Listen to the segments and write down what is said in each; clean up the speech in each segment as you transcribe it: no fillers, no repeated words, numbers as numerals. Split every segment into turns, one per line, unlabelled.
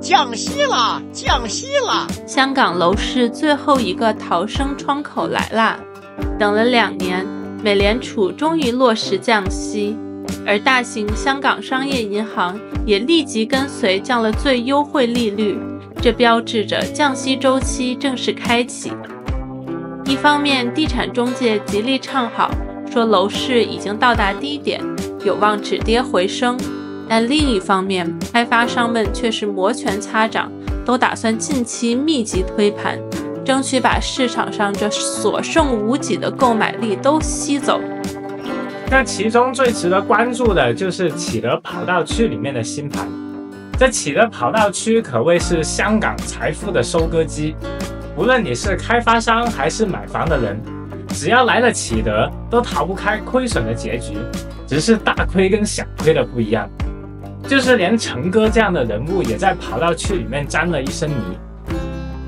降息了，降息了！
香港楼市最后一个逃生窗口来啦！等了2年，美联储终于落实降息，而大型香港商业银行也立即跟随降了最优惠利率，这标志着降息周期正式开启。一方面，地产中介极力唱好，说楼市已经到达低点，有望止跌回升。但另一方面，开发商们却是摩拳擦掌，都打算近期密集推盘，争取把市场上这所剩无几的购买力都吸走。
那其中最值得关注的就是启德跑道区里面的新盘。这启德跑道区可谓是香港财富的收割机，无论你是开发商还是买房的人，只要来了启德，都逃不开亏损的结局，只是大亏跟小亏的不一样。就是连成哥这样的人物也在跑道区里面沾了一身泥。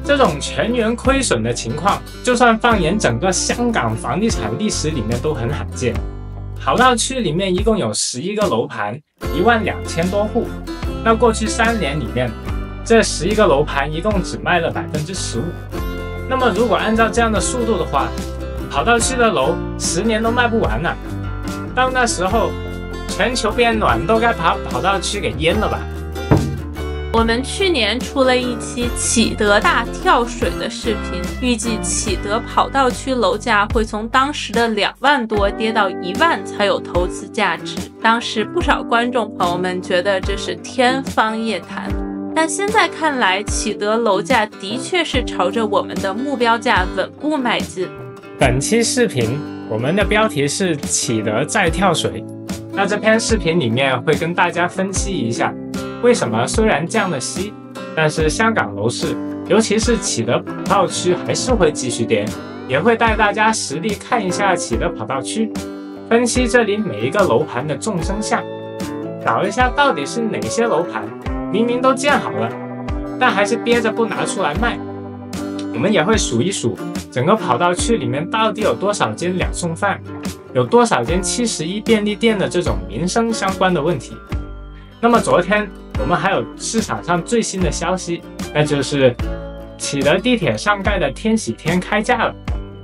这种全员亏损的情况，就算放眼整个香港房地产历史里面都很罕见。跑道区里面一共有11个楼盘，12000多户。那过去3年里面，这11个楼盘一共只卖了15%。那么如果按照这样的速度的话，跑道区的楼10年都卖不完了。到那时候，全球变暖都该把跑道区给淹了吧。
我们去年出了一期启德大跳水的视频，预计启德跑道区楼价会从当时的2万多跌到1万才有投资价值。当时不少观众朋友们觉得这是天方夜谭，但现在看来，启德楼价的确是朝着我们的目标价稳步迈进。
本期视频我们的标题是启德再跳水。那这篇视频里面会跟大家分析一下，为什么虽然降了息，但是香港楼市，尤其是启德跑道区还是会继续跌，也会带大家实地看一下启德跑道区，分析这里每一个楼盘的众生相，找一下到底是哪些楼盘明明都建好了，但还是憋着不拿出来卖。我们也会数一数整个跑道区里面到底有多少间2送饭，有多少间71便利店的这种民生相关的问题。那么昨天我们还有市场上最新的消息，那就是启德地铁上盖的天喜天开价了，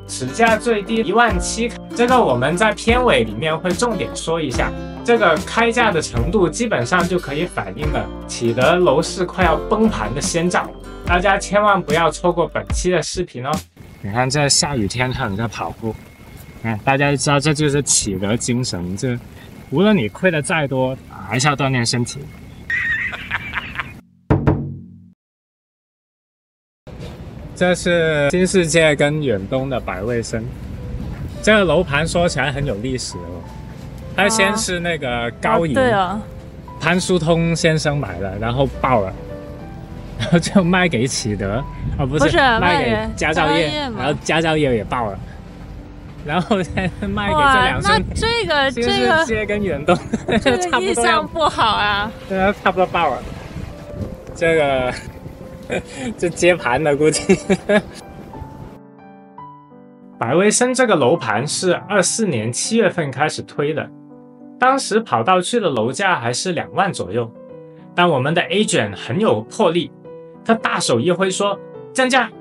尺价最低17000，这个我们在片尾里面会重点说一下。这个开价的程度基本上就可以反映了启德楼市快要崩盘的先兆，大家千万不要错过本期的视频哦。你看这下雨天还有人在跑步，大家就知道这就是启德精神，这无论你亏的再多，还是要锻炼身体。这是新世界跟远东的百味生，这个楼盘说起来很有历史哦。它先是那个高银，潘书通先生买的，然后爆了，然后就卖给启德，不是卖给佳兆业，然后佳兆业也爆了。然后再卖给这2生，
那这个
新世界跟远东差不多，
印象不好啊。
对啊，差不多爆了。这个这接盘的估计。百味生这个楼盘是24年7月份开始推的，当时跑道区的楼价还是2万左右，但我们的 agent 很有魄力，他大手一挥说降价。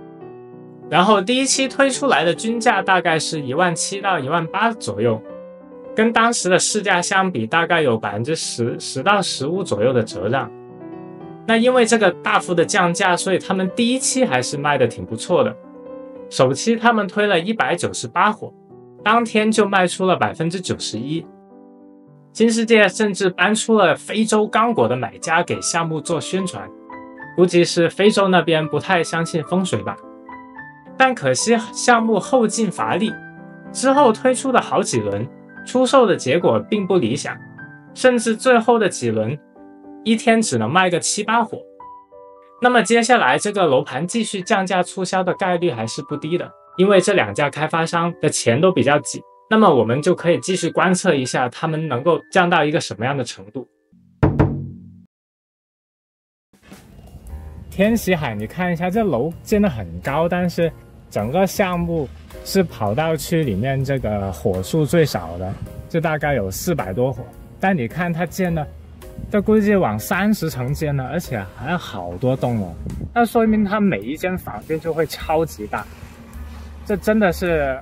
然后第一期推出来的均价大概是17000到18000左右，跟当时的市价相比，大概有10%到15%左右的折让。那因为这个大幅的降价，所以他们第一期还是卖的挺不错的。首期他们推了198伙，当天就卖出了91%。新世界甚至搬出了非洲刚果的买家给项目做宣传，估计是非洲那边不太相信风水吧。但可惜项目后劲乏力，之后推出的好几轮出售的结果并不理想，甚至最后的几轮一天只能卖个7、8伙。那么接下来这个楼盘继续降价促销的概率还是不低的，因为这2家开发商的钱都比较紧，那么我们就可以继续观测一下他们能够降到一个什么样的程度。天喜海你看一下，这楼建得很高，但是整个项目是跑道区里面这个伙数最少的，就大概有400多伙，但你看它建了这估计往30层建了，而且还有好多栋哦。那说明它每一间房间就会超级大，这真的是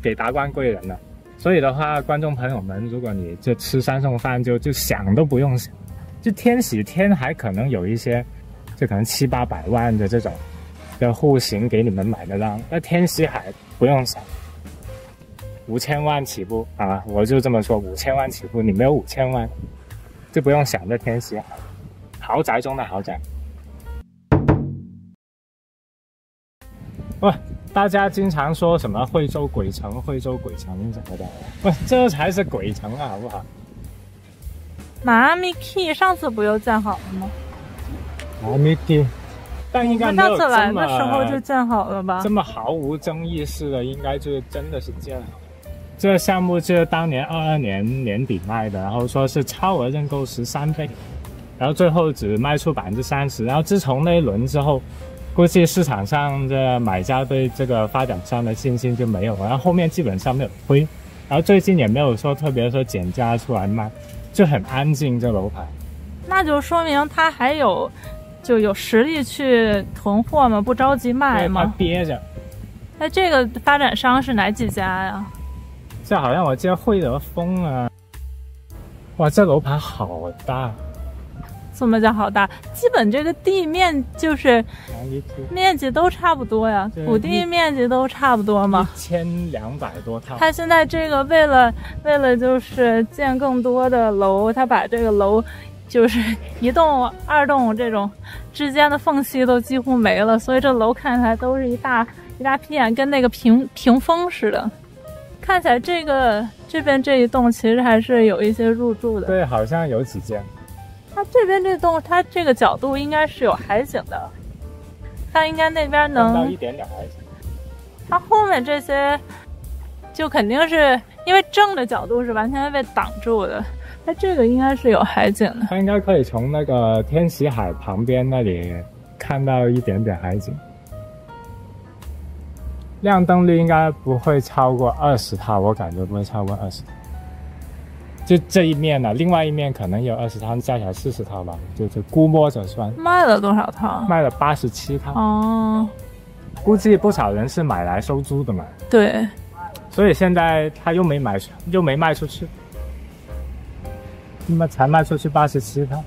给达官贵人了。所以的话，观众朋友们，如果你就吃3送饭就想都不用想，就天喜天还可能有一些，就可能700、800万的这种的户型给你们买得到，那天喜海不用想，5000万起步啊！我就这么说，5000万起步，你没有5000万就不用想这天喜海，豪宅中的豪宅。喂，大家经常说什么惠州鬼城、惠州鬼城什么的，喂，这才是鬼城啊，好不好？
迈阿密 Key 上次不又建好了吗？
迈阿密 Key， 但应该没有
上次来的时候就建好了吧？
这么毫无争议式的，应该就真的是建好。这个项目就是当年22年年底卖的，然后说是超额认购13倍，然后最后只卖出30%。然后自从那一轮之后，估计市场上的买家对这个发展商的信心就没有了，然后后面基本上没有推，然后最近也没有说特别说减价出来卖，就很安静这楼盘。
那就说明他还有实力去囤货吗？不着急卖吗？
他憋着。
那这个发展商是哪几家呀？
这好像我记得惠德丰啊。哇，这楼盘好大。
什么叫好大？基本这个地面就是面积都差不多呀，土地面积都差不多嘛。
1200多套。
他现在这个为了就是建更多的楼，他把这个楼就是1栋、2栋这种之间的缝隙都几乎没了，所以这楼看起来都是一大片，跟那个屏风似的。看起来这边这一栋其实还是有一些入住的。
对，好像有几间。
它这边这栋，它这个角度应该是有海景的，它应该那边能
到一点点海景。
它后面这些就肯定是因为正的角度是完全被挡住的，它这个应该是有海景的。
它应该可以从那个天喜海旁边那里看到一点点海景。亮灯率应该不会超过20套，我感觉不会超过20套。就这一面呢，另外一面可能有20套，加起来40套吧，就估摸着算。
卖了多少套？
卖了87套。
哦，
估计不少人是买来收租的嘛。
对。
所以现在他又没卖出去，那么才卖出去87套。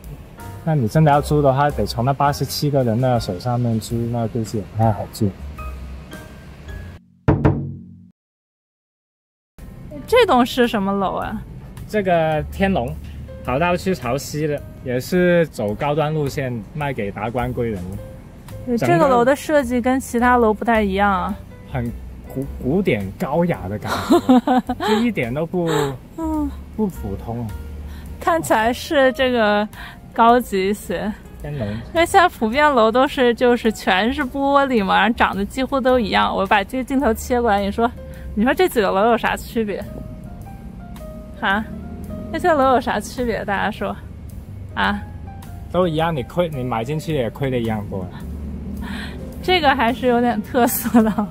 那你真的要租的话，得从那87个人的手上面租，那估计也不太好租。
这栋是什么楼啊？
这个天龙，跑到去潮汐的，也是走高端路线，卖给达官贵人的。
对，这个楼的设计跟其他楼不太一样啊，
很古典高雅的感觉，就一点都不普通。
看起来是这个高级一些。
天龙，
因为现在普遍楼都是就是全是玻璃嘛，然后长得几乎都一样。我把这个镜头切过来，你说这几个楼有啥区别？啊，这些楼有啥区别？大家说，啊，
都一样，你买进去也亏的一样多。
这个还是有点特色的。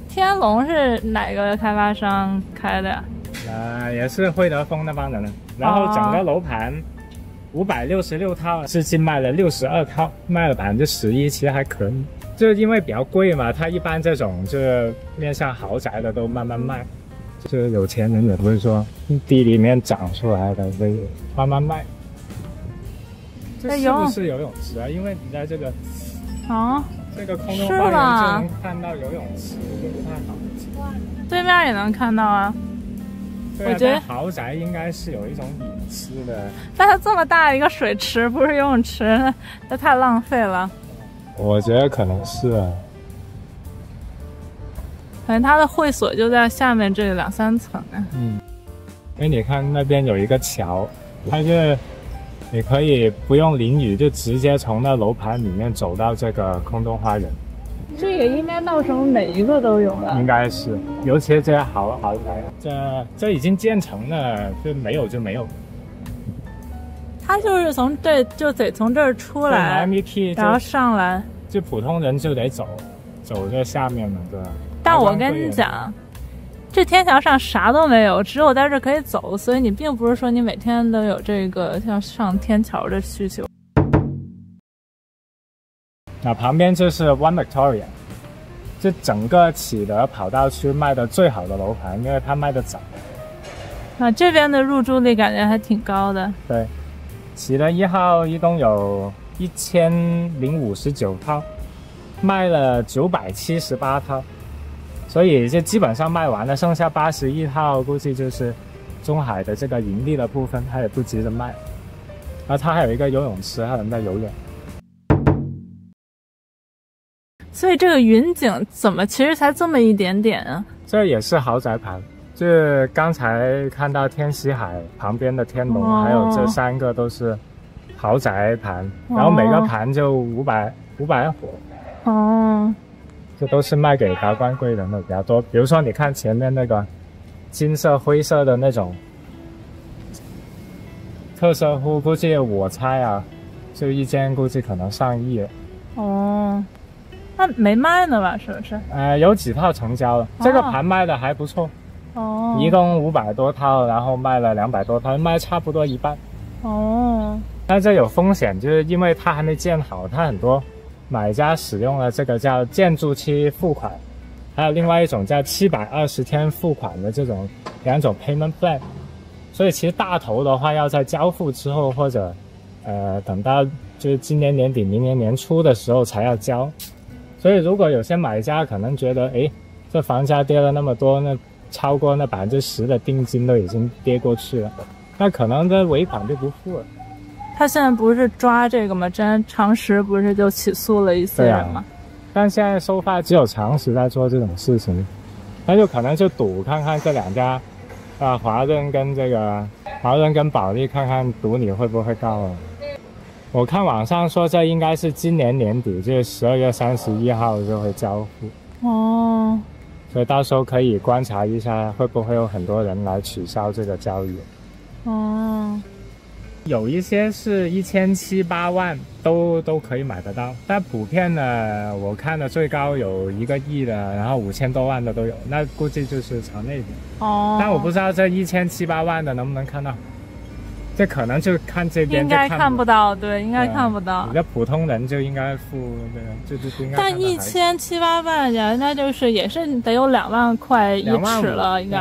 天龙是哪个开发商开的呀？
也是惠德丰那帮人的。然后整个楼盘566套，至今卖了62套，卖了11%，其实还可以。就因为比较贵嘛，它一般这种就是面向豪宅的都慢慢卖，就是有钱人也不会说地里面长出来的，所以慢慢卖。这是不是游泳池啊？因为你在这个这个空中花园就能看到游泳池，就不太好。
对面也能看到啊。
我觉得豪宅应该是有一种隐私的。
但它这么大一个水池，不是游泳池，那太浪费了。
我觉得可能是啊。
可能它的会所就在下面这2、3层啊。
因为你看那边有一个桥，它是你可以不用淋雨，就直接从那楼盘里面走到这个空中花园。
这个应该到时候每一个都有了。
应该是，尤其是这些豪宅，这已经建成了，就没有就没有。
它就是就得从这儿出来，然后上来，
就普通人就得走这下面了，对吧？
但我跟你讲，
这天桥上啥都没有，只有在这可以走，所以你并不是说你每天都有这个像上天桥的需求。
那旁边就是 One Victoria， 这整个启德跑道区卖的最好的楼盘，因为它卖的早。
啊，这边的入住率感觉还挺高的。
对，启德1号一共有1059套，卖了978套，所以就基本上卖完了，剩下81套估计就是中海的这个盈利的部分，它也不急着卖。然后它还有一个游泳池，还有人在游泳。
所以这个云景怎么其实才这么一点点啊？
这也是豪宅盘，就是刚才看到天禧海旁边的天龙，还有这3个都是豪宅盘，然后每个盘就500伙。
哦，
这都是卖给达官贵人的比较多。比如说你看前面那个金色灰色的那种特色户，估计我猜啊，就一间估计可能上亿。
哦，那没卖呢吧？是不是？
有几套成交了，这个盘卖的还不错。
哦，
一共500多套，然后卖了200多套，卖差不多一半。
哦，
但这有风险，就是因为它还没建好，它很多买家使用了这个叫建筑期付款，还有另外一种叫720天付款的这种2种 payment plan， 所以其实大头的话要在交付之后，或者等到就是今年年底明年年初的时候才要交。所以如果有些买家可能觉得这房价跌了那么多，那超过那10%的定金都已经跌过去了，那可能这尾款就不付了。
他现在不是抓这个吗？之前长实不是就起诉了一些人吗？
但现在收发只有长实在做这种事情，那就可能就赌看看这2家，华润跟保利，看看赌你会不会告了。我看网上说这应该是今年年底，就是12月31号就会交付。
哦，
所以到时候可以观察一下，会不会有很多人来取消这个交易。
哦，
有一些是1700、8万都可以买得到，但普遍呢，我看的最高有1个亿的，然后5000多万的都有，那估计就是朝那边。
哦，
但我不知道这1700、8万的能不能看到，这可能就看这边
应该看不到，对，应该看不到。
你的普通人就应该付这个，就应该。
但1700、8万呀，那就是也是得有2万块一尺了，应该。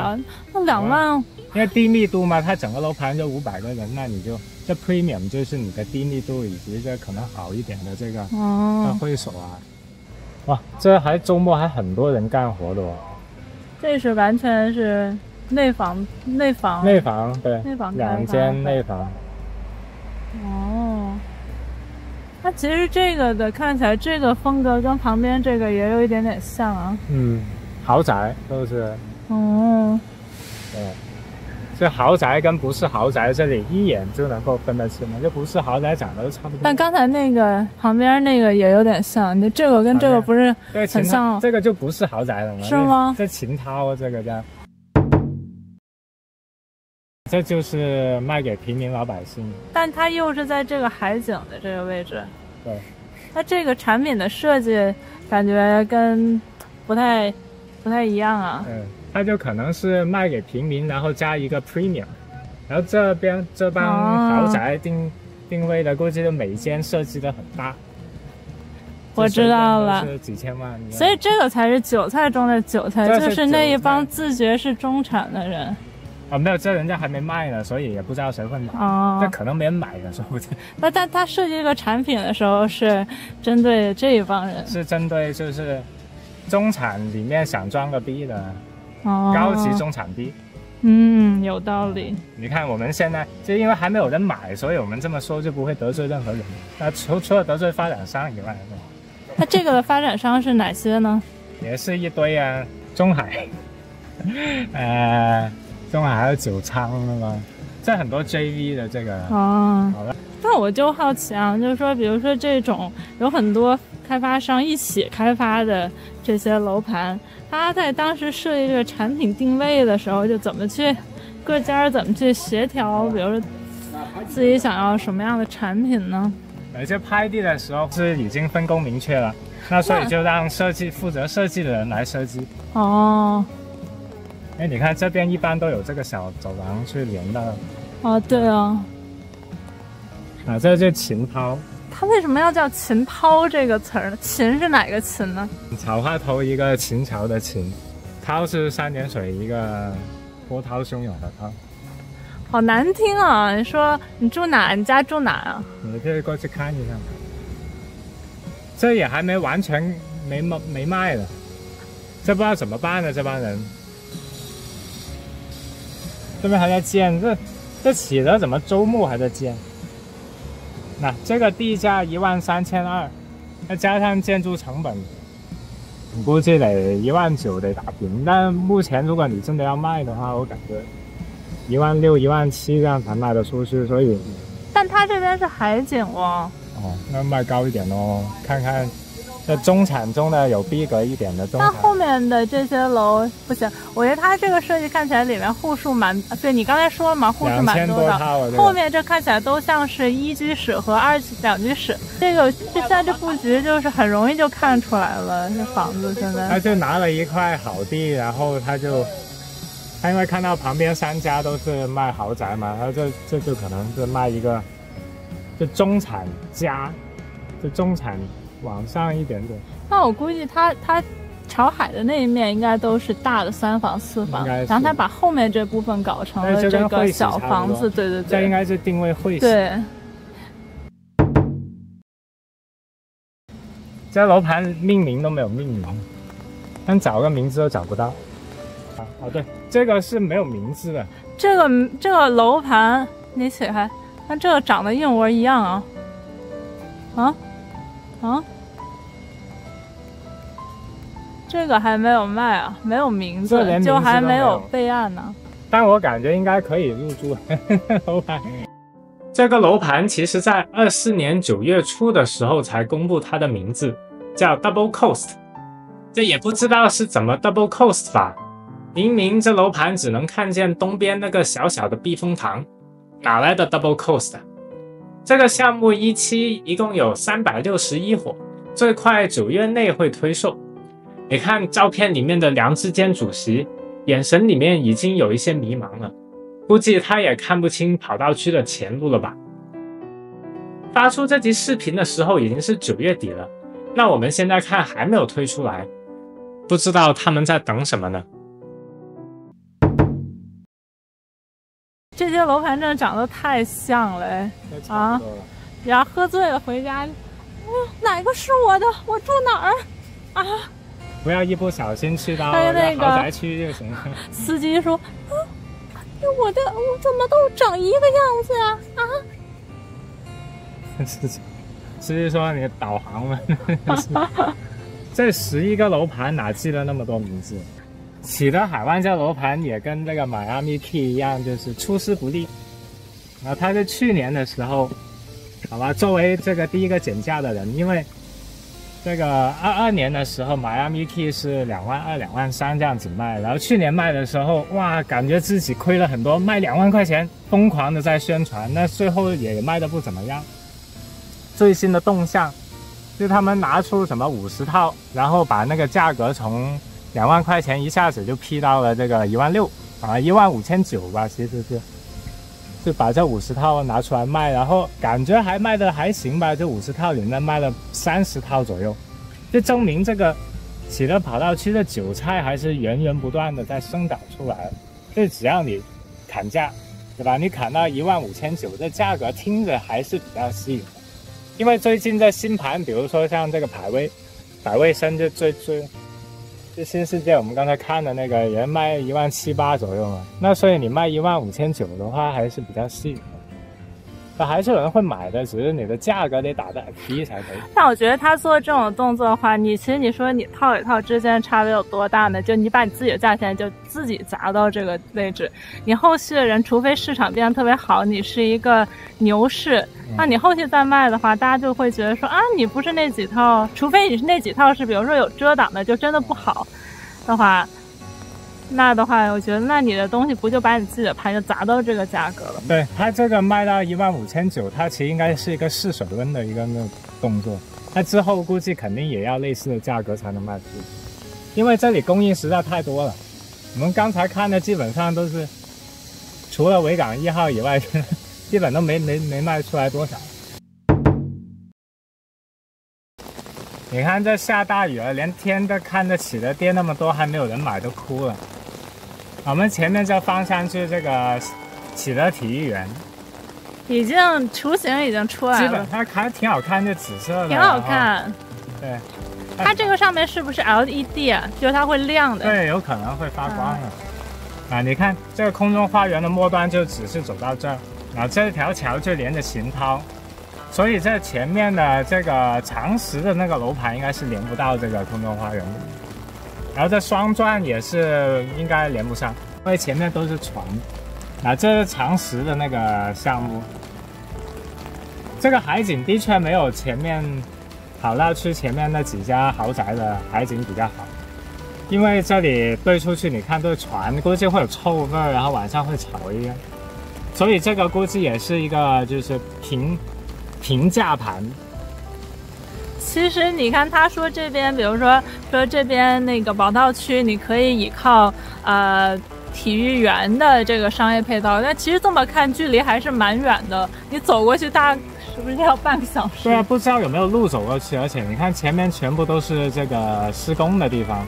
那2万。
因为低密度嘛，它整个楼盘就500个人，那你就这 premium 就是你的低密度以及这可能好一点的这个会所啊。哇，这还周末还很多人干活的哦。
这是完全是内房对，内房
2间内房。
哦，那其实这个的看起来这个风格跟旁边这个也有一点点像啊。
豪宅都是。
哦，
对。这豪宅跟不是豪宅，这里一眼就能够分得清嘛，就不是豪宅长得都差不多。
但刚才那个旁边那个也有点像，你这个跟这个不是很像？
这个就不是豪宅了吗？
是吗？
这秦涛这个叫，这就是卖给平民老百姓。
但它又是在这个海景的这个位置。
对。
它这个产品的设计感觉跟不太一样啊。
它就可能是卖给平民，然后加一个 premium， 然后这帮豪宅定位的估计就每间设计的很大。
我知道了，
是几千万。
所以这个才是韭菜中的韭菜，就是那一帮自觉是中产的人。
没有，这人家还没卖呢，所以也不知道谁会买。这可能没人买的，说不定。
那但他设计这个产品的时候是针对这一帮人，
是针对就是中产里面想装个逼的。高级中产逼，
有道理。
你看我们现在就因为还没有人买，所以我们这么说就不会得罪任何人。那除了得罪发展商以外，
那这个的发展商是哪些呢？
也是一堆啊，中海，中海还有九仓的嘛，这很多 JV 的这个。好了。
那我就好奇啊，就是说，比如说这种有很多开发商一起开发的这些楼盘，他在当时设计这个产品定位的时候，就各家怎么去协调，比如说自己想要什么样的产品呢？
就拍地的时候是已经分工明确了，那所以就让负责设计的人来设计。哎，你看这边一般都有这个小走廊去连的。
哦，对啊。
啊，这就琴抛。
它为什么要叫琴抛这个词儿呢？琴是哪个琴呢？
草花头一个秦朝的秦，涛是三点水一个波涛汹涌的涛。
好难听啊！你说你住哪？你家住哪啊？
你可以过去看一下。这也还没完全没卖的，这不知道怎么办呢？这帮人这边还在建，这起的怎么周末还在建？那这个地价13200，再加上建筑成本，你估计得19000得打平。但目前如果你真的要卖的话，我感觉16000、17000这样才卖得出去。所以，
但它这边是海景哦。
哦，那卖高一点哦，看看这中产中的有逼格一点的中产。
那后面的这些楼不行，我觉得它这个设计看起来里面户数蛮，对你刚才说了嘛，户数蛮多的。
2000多套
后面这看起来都像是1居室和2居室，现在这布局就是很容易就看出来了，这房子现在。
他就拿了一块好地，然后他因为看到旁边3家都是卖豪宅嘛，他这就可能是卖一个。就中产家，就中产往上一点点。
那我估计它朝海的那一面应该都是大的3房4房，然后他把后面这部分搞成了这个小房子。对对对，
这应该是定位会喜。
对。
这楼盘命名都没有命名，但找个名字都找不到。哦对，这个是没有名字的。
这个楼盘你起开。那这个长得一模一样啊，这个还没有卖啊，没有名字，就还没有备案呢。
但我感觉应该可以入住楼盘。这个楼盘其实在24年9月初的时候才公布它的名字，叫 Double Coast。这也不知道是怎么 Double Coast 法，明明这楼盘只能看见东边那个小小的避风塘。哪来的 Double Coast？ 这个项目一期一共有361伙，最快9月内会推售。你看照片里面的梁志坚主席，眼神里面已经有一些迷茫了，估计他也看不清跑道区的前路了吧。发出这集视频的时候已经是9月底了，那我们现在看还没有推出来，不知道他们在等什么呢？
这些楼盘真的长得太像了啊！然后喝醉了回家，哪个是我的？我住哪儿啊？
不要一不小心去到豪宅区就行了。
司机说：“我怎么都长一个样子呀？”啊！
司机说：“你导航吗？”这11个楼盘哪记得那么多名字？启德海湾这楼盘也跟这个 Miami Key 一样，就是出师不利。然后他是去年的时候，好吧，作为这个第一个减价的人，因为这个22年的时候 Miami Key 是22000、23000这样子卖，然后去年卖的时候，哇，感觉自己亏了很多，卖2万块钱，疯狂的在宣传，那最后也卖的不怎么样。最新的动向，就他们拿出什么50套，然后把那个价格从2万块钱一下子就批到了这个16000啊，15900吧，其实是，就把这50套拿出来卖，然后感觉还卖的还行吧，就50套里面卖了30套左右，就证明这个启德跑道区的韭菜还是源源不断的在生长出来。就只要你砍价，对吧？你砍到15900，这价格听着还是比较吸引的。因为最近这新盘，比如说像这个百味生就就新世界我们刚才看的那个也卖17800左右嘛，那所以你卖15900的话还是比较吸引的，那还是有人会买的，只是你的价格得打得很低才可以。
但我觉得他做这种动作的话，其实你说你套与套之间差别有多大呢？就你把你自己的价钱就自己砸到这个位置，你后续的人除非市场变得特别好，你是一个牛市，那你后续再卖的话，大家就会觉得说啊，你不是那几套，除非你是那几套是比如说有遮挡的，就真的不好的话，那的话我觉得那你的东西不就把你自己的盘就砸到这个价格了？
对，它这个卖到15900，它其实应该是一个试水温的一个那个动作，它之后估计肯定也要类似的价格才能卖出去，因为这里供应实在太多了。我们刚才看的基本上都是，除了维港1号以外，基本都没卖出来多少。你看这下大雨了，连天都看得起的店那么多，还没有人买，都哭了。我们前面这方向是这个启德体育园，
已经雏形已经出来了，
基本上还挺好看，就紫色的，
挺好看。
对，
它这个上面是不是 LED 啊？就是它会亮的。
对，有可能会发光的。啊，你看这个空中花园的末端就只是走到这儿，然后这条桥就连着秦涛，所以这前面的这个长实的那个楼盘应该是连不到这个空中花园的。然后这双钻也是应该连不上，因为前面都是船。啊，这是长实的那个项目。这个海景的确没有前面跑道区前面那几家豪宅的海景比较好，因为这里对出去你看都是船，估计会有臭味，然后晚上会吵一样。所以这个估计也是一个就是平价盘。
其实你看，他说这边，比如说这边那个宝道区，你可以依靠体育园的这个商业配套，但其实这么看，距离还是蛮远的。你走过去，是不是要半个小时？
对啊，不知道有没有路走过去，而且你看前面全部都是这个施工的地方，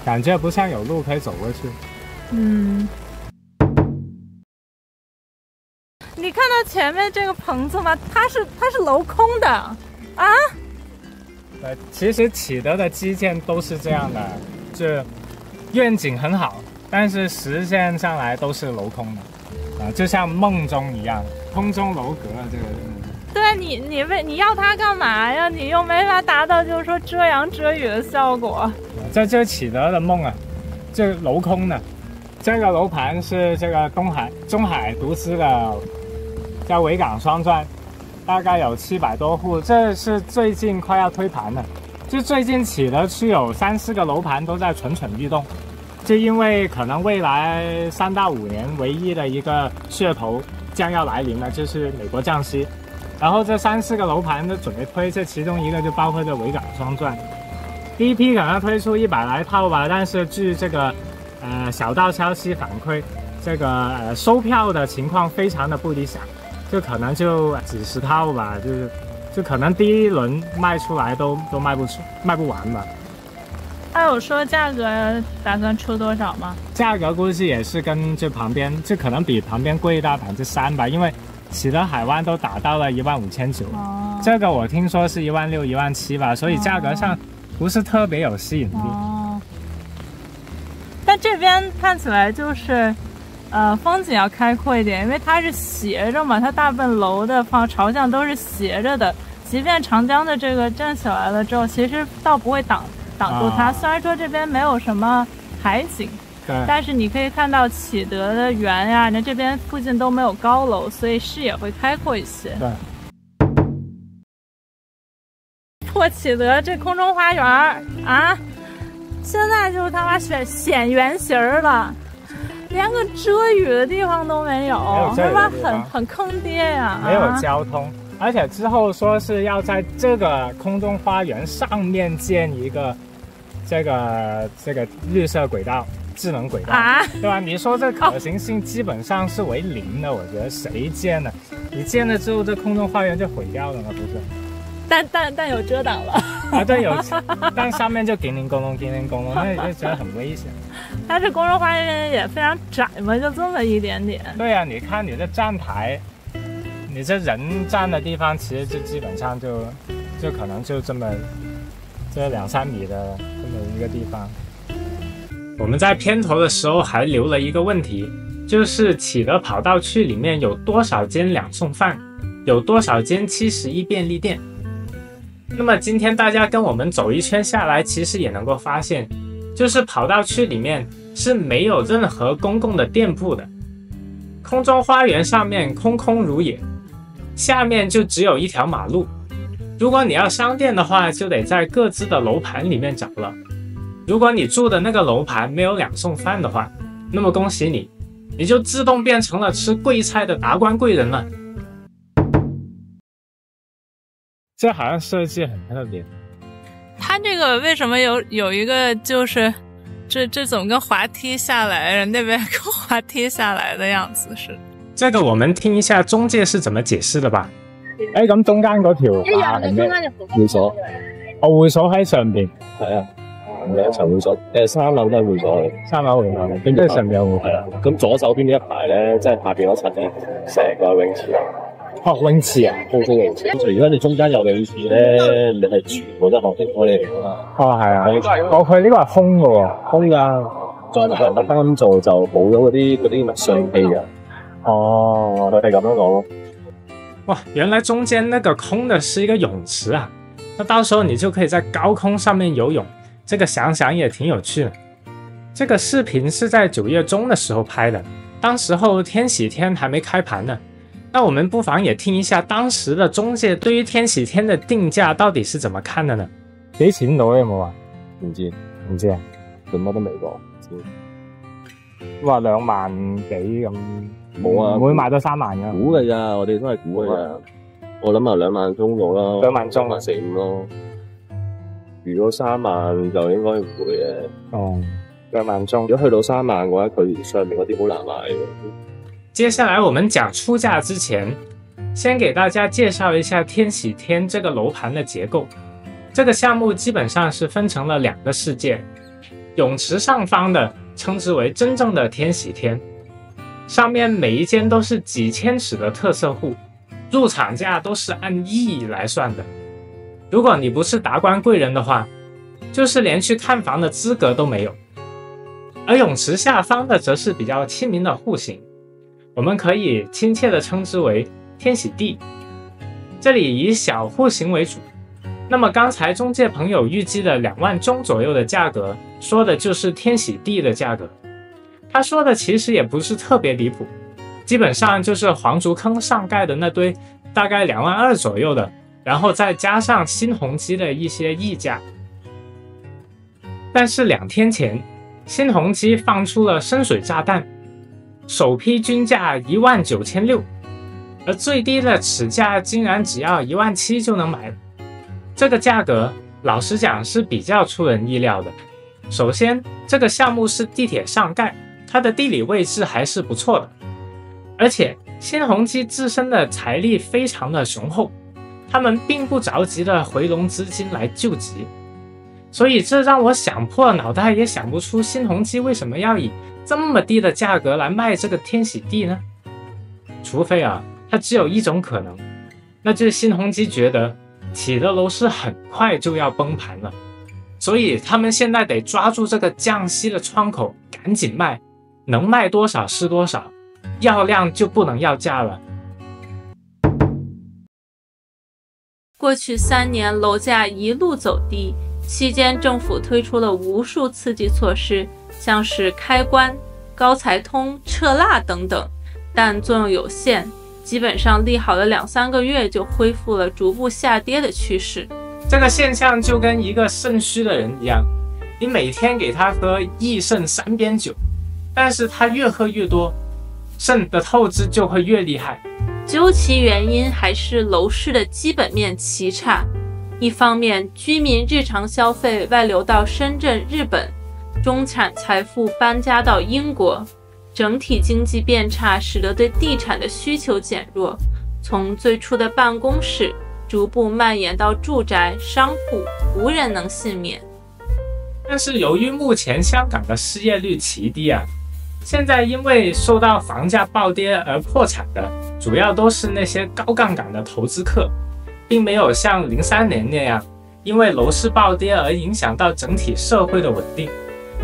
感觉不像有路可以走过去。
嗯。你看到前面这个棚子吗？它是镂空的啊。
对，其实启德的基建都是这样的，就愿景很好，但是实现上来都是镂空的，就像梦中一样，空中楼阁这个。
对，你要它干嘛呀？你又没法达到就是说遮阳遮雨的效果。
这就是启德的梦啊，这镂空的。这个楼盘是这个中海独资的，叫维港双钻，大概有700多户，这是最近快要推盘了。就最近启德区有3、4个楼盘都在蠢蠢欲动，就因为可能未来3到5年唯一的一个噱头将要来临了，就是美国降息。然后这3、4个楼盘都准备推，这其中一个就包括这维港双钻。第一批可能推出100来套吧，但是据这个小道消息反馈，这个收票的情况非常的不理想，就可能就几十套吧，就可能第一轮卖出来都卖不完吧。
他有说价格打算出多少吗？
价格估计也是跟这旁边，就可能比旁边贵大3%吧，因为启德海湾都打到了15900，这个我听说是16000、17000吧，所以价格上不是特别有吸引力。
但这边看起来就是，风景要开阔一点，因为它是斜着嘛，它大部分楼的朝向都是斜着的。即便长江的这个站起来了之后，其实倒不会挡住它。虽然说这边没有什么海景，但是你可以看到启德的园呀，那这边附近都没有高楼，所以视野会开阔一些。
对。
破启德这空中花园啊！现在就是他妈显原形了，连个遮雨的地方都没有，是吧？很坑爹呀！
没有交通，而且之后说是要在这个空中花园上面建一个这个绿色轨道、智能轨道，对吧？你说这可行性基本上是为0的，我觉得谁建呢？你建了之后，这空中花园就毁掉了吗？不是？
但有遮挡了
啊，对，有，但上面就叮铃咣啷，那就觉得很危险。
它这公众花园也非常窄嘛，就这么一点点。
对啊，你看你这站台，你这人站的地方，其实就基本上就可能就这么2、3米的这么一个地方。我们在片头的时候还留了一个问题，就是启德跑道区里面有多少间两送饭，有多少间71便利店。那么今天大家跟我们走一圈下来，其实也能够发现，就是跑道区里面是没有任何公共的店铺的，空中花园上面空空如也，下面就只有一条马路。如果你要商店的话，就得在各自的楼盘里面找了。如果你住的那个楼盘没有两送饭的话，那么恭喜你，你就自动变成了吃贵菜的达官贵人了。这好像设计很特别。
它这个为什么有一个就是这怎么跟滑梯下来，人那边跟滑梯下来的样子似的。
这个我们聽一下中介是怎麼解釋的吧。
咁中間嗰條罅係咩？會所。我會所喺上邊。係啊，有一層會所。3樓都係會所嚟。3樓會所，跟住上面有會所。係啊，咁左手邊呢一排咧，即係下邊嗰層咧，成個泳池。泳池啊，高空泳池。如果你中間有泳池咧，你係全部都學識我哋嚟㗎嘛。係啊。我佢呢個係空㗎喎，空㗎。再特登咁做就冇咗嗰啲乜上氣㗎。佢哋咁樣講咯。
哇，原來中間那個空的是一個泳池啊，那到時候你就可以在高空上面游泳，這個想想也挺有趣的。這個視頻是在9月中的時候拍的，當時候天喜天還沒開盤呢。那我們不妨也聽一下當時的中介對於天喜天的定價到底是怎麼看的呢？
幾錢到有冇啊？唔知啊，佢乜都未講。話2萬幾咁。冇啊，唔會賣到3萬㗎。估㗎咋，我哋都係估㗎咋。我諗2萬中到啦，2萬中4、5咯。如果3萬就應該唔會嘅。2萬中。如果去到3萬嘅話，佢上面嗰啲好難買嘅。
接下來我們講出價之前，先給大家介紹一下天喜天這個樓盤的結構。這個項目基本上是分成了2個世界，泳池上方的稱之為真正的天喜天。上面每一間都是幾千尺的特色戶，入場價都是按億來算的。如果你不是達官貴人的話，就是連去看房的資格都沒有。而泳池下方的則是比較親民的戶型，我們可以親切地稱之為天喜地。這裡以小戶型為主。那麼剛才中介朋友預計的2萬中左右的價格，說的就是天喜地的價格。他說的其實也不是特別離譜，基本上就是黃竹坑上蓋的那堆大概2萬2左右的，然後再加上新鴻基的一些溢價。但是2天前，新鴻基放出了深水炸彈，首批均價19600，而最低的尺價竟然只要17000就能買了。這個價格老實講是比較出人意料的。首先，這個項目是地鐵上蓋，它的地理位置還是不錯的，而且新鴻基自身的財力非常的雄厚，他們並不着急的回籠資金來救急，所以這讓我想破腦袋也想不出新鴻基為什麼要以這麼低的價格來賣這個天喜地呢？除非它只有一種可能，那就是新鴻基覺得啟德樓市很快就要崩盤了，所以他們現在得抓住這個降息的窗口趕緊賣，能賣多少是多少，要量就不能要價了。
過去3年樓價一路走低，期間政府推出了無數刺激措施，像是開關、高才通、撤辣等等，但作用有限，基本上利好了2-3個月就恢復了逐步下跌的趨勢。
這個現象就跟一個腎虛的人一樣，你每天給他喝益腎3邊酒，但是他越喝越多，腎的透支就會越厲害。
究其原因還是樓市的基本面奇差。一方面，居民日常消費外流到深圳、日本，中產財富搬家到英國，整體經濟變差使得對地產的需求減弱，從最初的辦公室逐步蔓延到住宅、商鋪，無人能幸免。
但是由於目前香港的失業率奇低現在因為受到房價暴跌而破產的主要都是那些高槓桿的投資客，並沒有像03年那樣因為樓市暴跌而影響到整體社會的穩定。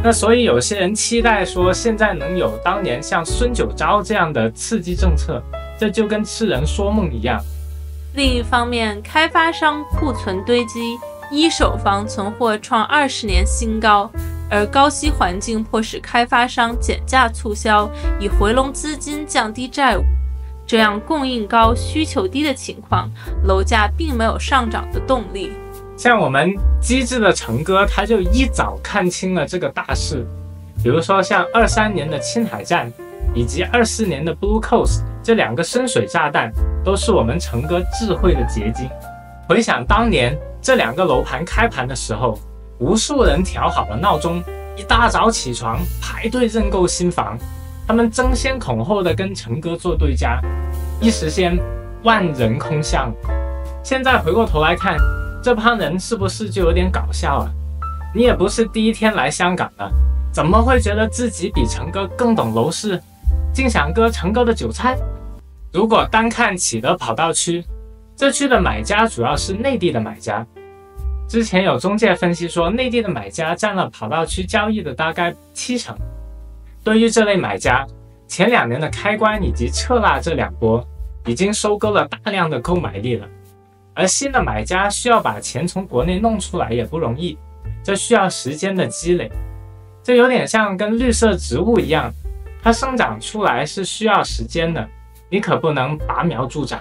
那所以有些人期待說現在能有當年像孫九招這樣的刺激政策，這就跟痴人說夢一樣。
另一方面，開發商庫存堆積，一手房存貨創20年新高，而高息環境迫使開發商減價促銷，以回籠資金降低債務。這樣供應高需求低的情況，樓價並沒有上漲的動力。
像我們機智的成哥，他就一早看清了這個大勢。比如說像23年的青海站以及24年的 Blue Coast 這2個深水炸彈，都是我們成哥智慧的結晶。回想當年這2個樓盤開盤的時候，無數人調好了鬧鐘，一大早起床排队认购新房，他们争先恐后的跟成哥做对家，一时间万人空巷。现在回过头来看，这帮人是不是就有点搞笑啊？你也不是第一天来香港了，怎么会觉得自己比成哥更懂楼市，竟想割成哥的韭菜？如果单看启德跑道区，这区的买家主要是内地的买家。之前有中介分析说，内地的买家占了跑道区交易的大概70%。对于这类买家，前2年的开关以及撤辣这2波已经收割了大量的购买力了。而新的买家需要把钱从国内弄出来也不容易，这需要时间的积累。这有点像跟绿色植物一样，它生长出来是需要时间的，你可不能拔苗助长。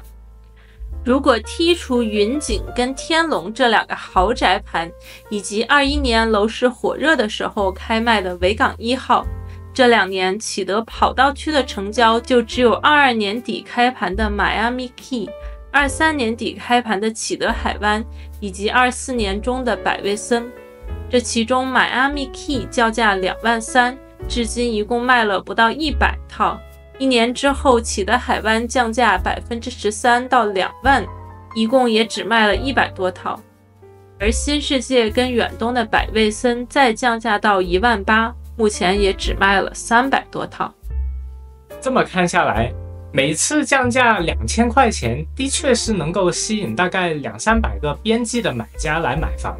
如果剔除云锦跟天龙这2个豪宅盘，以及21年楼市火热的时候开卖的维港1号，这2年启德跑道区的成交就只有22年底开盘的 Miami Key、 23年底开盘的启德海湾，以及24年中的百味森。这其中 Miami Key 叫价23000，至今一共卖了不到100套。1年之后，启德海湾降价13%到2万，一共也只卖了100多套。而新世界跟远东的百味森再降价到18000，目前也只卖了300多套。
这么看下来，每次降价2000块钱，的确是能够吸引大概200-300个边际的买家来买房。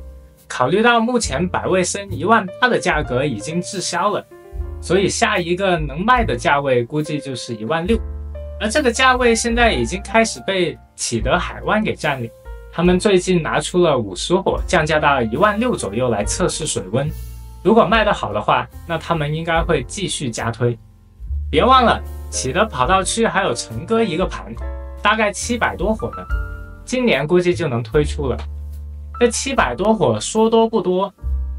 考虑到目前百味森18000的价格已经滞销了，所以下一个能卖的价位估计就是16000，而这个价位现在已经开始被启德海湾给占领。他们最近拿出了50伙，降价到16000左右来测试水温。如果卖得好的话，那他们应该会继续加推。别忘了，启德跑道区还有成哥一个盘，大概700多伙呢，今年估计就能推出了。这700多伙说多不多，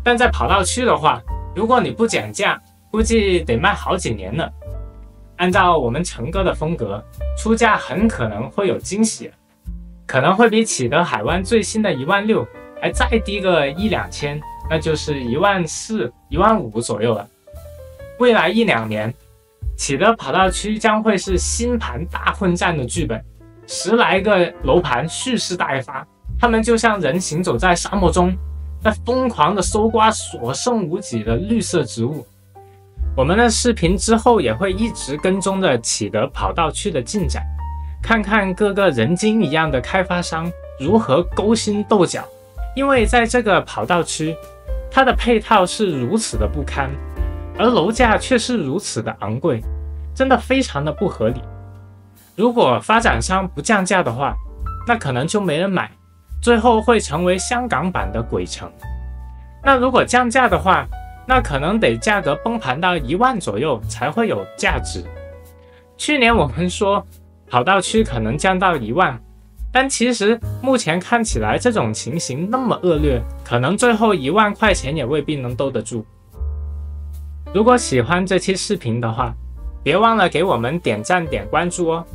但在跑道区的话，如果你不减价，估计得卖好几年呢。按照我们成哥的风格，出价很可能会有惊喜，可能会比启德海湾最新的16000还再低个1-2千，那就是14000、15000左右了。未来1-2年，启德跑道区将会是新盘大混战的剧本，10来个楼盘蓄势待发，他们就像人行走在沙漠中，在疯狂的搜刮所剩无几的绿色植物。我们的视频之后也会一直跟踪着启德跑道区的进展，看看各个人精一样的开发商如何勾心斗角。因为在这个跑道区，它的配套是如此的不堪，而楼价却是如此的昂贵，真的非常的不合理。如果发展商不降价的话，那可能就没人买，最后会成为香港版的鬼城。那如果降价的话，那可能得价格崩盘到10000左右才会有价值。去年我们说跑道区可能降到10000，但其实目前看起来这种情形那么恶劣，可能最后10000块钱也未必能兜得住。如果喜欢这期视频的话，别忘了给我们点赞点关注哦。